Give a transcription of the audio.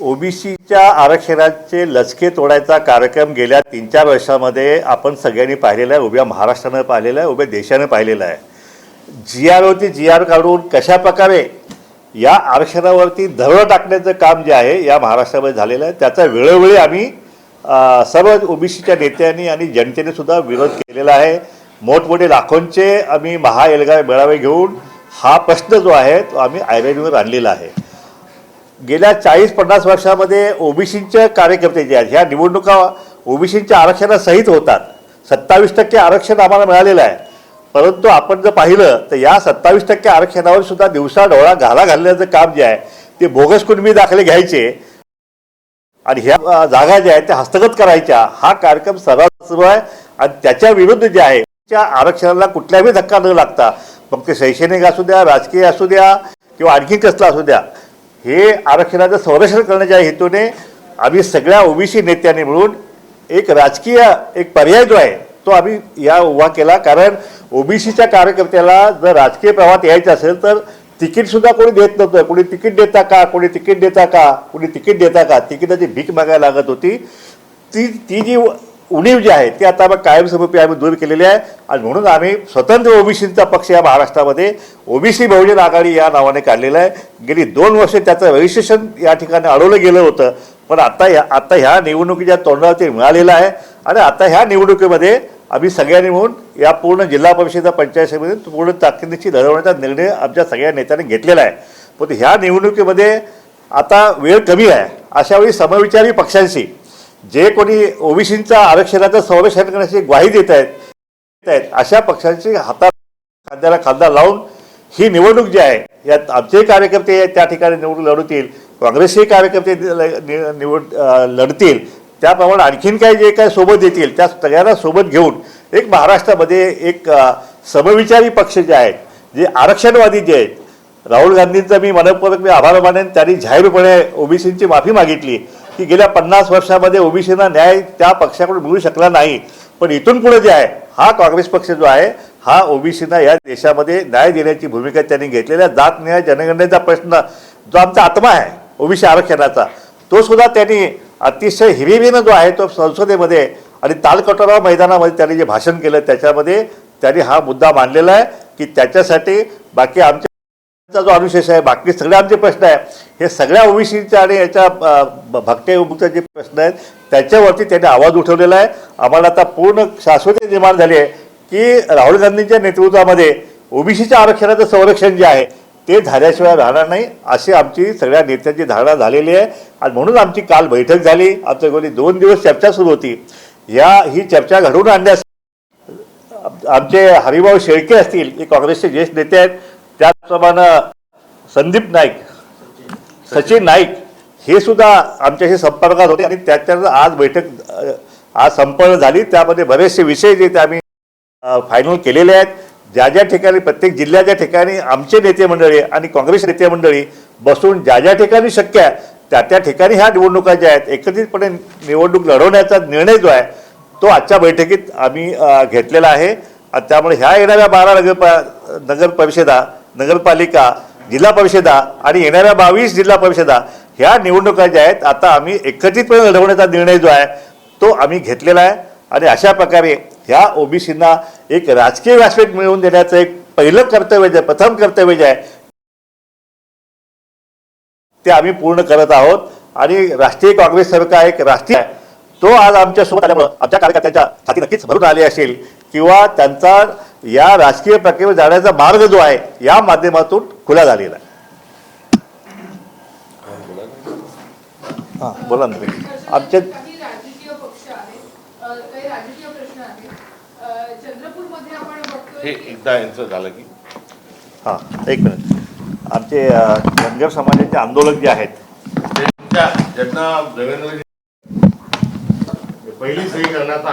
ओबीसीच्या आरक्षणाचे लचके तोडायचा कार्यक्रम गेल्या 3-4 वर्षामध्ये आपण सगळ्यांनी पाहिलेला आहे, उभ्या महाराष्ट्रानं पाहिलेला आहे, उभ्या देशानं पाहिलेला आहे। GR GR काढून कशा प्रकारे या आरक्षणावरती धरळ टाकण्याचं काम जे आहे या महाराष्ट्रामध्ये झालेलं आहे, त्याचा वेळोवेळी आम्ही सर्व ओबीसीच्या नेत्यांनी आणि जनतेने सुद्धा विरोध केलेला आहे। मोठमोठे लाखोंचे आम्ही महाएल्गार मेळावे घेऊन हा प्रश्न जो आहे तो आम्ही ऐरणीवर आणलेला आहे। गेल्या 40-50 वर्षामध्ये ओबीसीचे कार्यकर्ते जे आहेत ह्या निवडणुका ओबीसीच्या आरक्षणासहित होतात। 27% आरक्षण आम्हाला मिळालेलं आहे, परंतु आपण जर पाहिलं तर या 27% आरक्षणावर सुद्धा दिवसा डोळा घालण्याचं काम जे आहे ते बोगस कुणबी दाखले घ्यायचे आणि ह्या जागा ज्या आहेत त्या हस्तगत करायच्या, हा कार्यक्रम सर्वात सुरू आहे। आणि त्याच्या विरुद्ध जे आहे त्या आरक्षणाला कुठल्याही धक्का न लागता, मग ते शैक्षणिक असू द्या, राजकीय असू द्या किंवा आणखी कसला असू द्या, हे आरक्षणाचं संरक्षण करण्याच्या हेतूने आम्ही सगळ्या ओबीसी नेत्यांनी मिळून एक राजकीय पर्याय जो आहे तो आम्ही या उभा केला। कारण ओबीसीच्या कार्यकर्त्याला जर राजकीय प्रवाहात यायचं असेल तर तिकीटसुद्धा कोणी देत नव्हतं। कोणी तिकीट देता का, कोणी तिकीट देता का, कोणी तिकीट देता का, तिकिटाची भीक मागायला लागत होती। ती जी उणीव जी आहे ती आता कायमस्वरूपी आम्ही दूर केलेली आहे आणि म्हणून आम्ही स्वतंत्र ओबीसीचा पक्ष या महाराष्ट्रामध्ये ओबीसी बहुजन आघाडी या नावाने काढलेला आहे। गेली 2 वर्षे त्याचं रजिस्ट्रेशन या ठिकाणी अडवलं गेलं होतं, पण आता ह्या निवडणुकीच्या तोंडावरती मिळालेलं आहे आणि आता ह्या निवडणुकीमध्ये आम्ही सगळ्यांनी मिळून या पूर्ण जिल्हा परिषद पंचायत समितीत पूर्ण ताकदीची लढवण्याचा निर्णय आमच्या सगळ्या नेत्यांनी घेतलेला आहे। पण ह्या निवडणुकीमध्ये आता वेळ कमी आहे, अशावेळी समविचारी पक्षांशी जे कोणी ओबीसींच्या आरक्षणाचं संरक्षण करण्याची ग्वाही देत आहेत अशा पक्षांची हातात खांद्याला खांदा लावून ही निवडणूक जी आहे यात आमचे कार्यकर्ते त्या ठिकाणी निवडणूक लढवतील, काँग्रेसचे कार्यकर्ते लढतील, त्याप्रमाणे आणखीन काही जे काय सोबत येतील त्या सगळ्यांना सोबत घेऊन एक महाराष्ट्रामध्ये एक समविचारी पक्ष जे आहेत, जे आरक्षणवादी जे आहेत, राहुल गांधींचा मी मनपूर्वक आभार मानेन। त्यांनी जाहीरपणे ओबीसींची माफी मागितली की गेल्या 50 वर्षामध्ये ओबीसींना न्याय त्या पक्षाकडून मिळू शकला नाही, पण इथून पुढे जे आहे हा काँग्रेस पक्ष जो आहे हा ओबीसींना या देशामध्ये न्याय देण्याची भूमिका त्यांनी घेतलेल्या जात न्याय जनगणनेचा प्रश्न जो आमचा आत्मा आहे ओबीसी आरक्षणाचा तो सुद्धा त्यांनी अतिशय हिरिरीनं जो आहे तो संसदेमध्ये आणि तालकटोरा मैदानामध्ये त्यांनी जे भाषण केलं त्याच्यामध्ये त्यांनी हा मुद्दा मांडलेला आहे की त्याच्यासाठी बाकी आमच्या जो अनुशेष आहे, बाकी सगळे आमचे प्रश्न आहे, हे सगळ्या ओबीसीच्या आणि याच्या भटक्या विमुक्तचे जे प्रश्न आहेत त्याच्यावरती त्यांनी आवाज उठवलेला आहे। आम्हाला आता पूर्ण शाश्वती निर्माण झाली आहे की राहुल गांधींच्या नेतृत्वामध्ये ओबीसीच्या आरक्षणाचं संरक्षण जे आहे ते झाल्याशिवाय राहणार नाही, अशी आमची सगळ्या नेत्यांची धारणा झालेली आहे। आणि म्हणून आमची काल बैठक झाली, आमच्या गेली 2 दिवस चर्चा सुरू होती। ही चर्चा घडवून आणण्यास आमचे हरिभाऊ शेळके असतील, हे काँग्रेसचे ज्येष्ठ नेते आहेत, त्याचप्रमाणे संदीप नाईक, सचिन नाईक हे सुद्धा आमच्याशी संपर्कात होते आणि त्याच्यानंतर आज बैठक संपन्न झाली। त्यामध्ये बरेचसे विषय जे ते आम्ही फायनल केलेले आहेत। ज्या ज्या ठिकाणी प्रत्येक जिल्ह्याच्या ठिकाणी आमचे नेते मंडळी आणि काँग्रेस नेते मंडळी बसून ज्या ज्या ठिकाणी शक्य आहे त्या ठिकाणी ह्या निवडणुका ज्या आहेत एकत्रितपणे निवडणूक लढवण्याचा निर्णय जो आहे तो आजच्या बैठकीत आम्ही घेतलेला आहे। त्यामुळे ह्या येणाऱ्या 12 नगर परिषदा, नगरपालिका, जिल्हा परिषदा आणि येणाऱ्या 22 जिल्हा परिषदा ह्या निवडणुका ज्या आहेत आता आम्ही एकत्रितपणे लढवण्याचा निर्णय जो आहे तो आम्ही घेतलेला आहे। आणि अशा प्रकारे ह्या ओबीसींना एक राजकीय व्यासपीठ मिळवून देण्याचं एक पहिलं कर्तव्य जे प्रथम कर्तव्य जे आहे ते आम्ही पूर्ण करत आहोत। आणि राष्ट्रीय काँग्रेस सरकार एक राष्ट्रीय तो आज आमच्यासोबत आल्यामुळं आमच्या कार्यकर्त्यांच्या छाती नक्कीच भरून आली असेल किंवा त्यांचा या राजकीय प्रक्रियेवर जाण्याचा मार्ग जो आहे या माध्यमातून खुला झालेला आहे। हां बोला ना तुम्ही। आमच्या हे एकदा यांचं झालं की हां एक मिनिट, आमचे धनगर समाजाचे आंदोलक जे आहेत ज्यांना देवेंद्र पहिली सही करण्याचा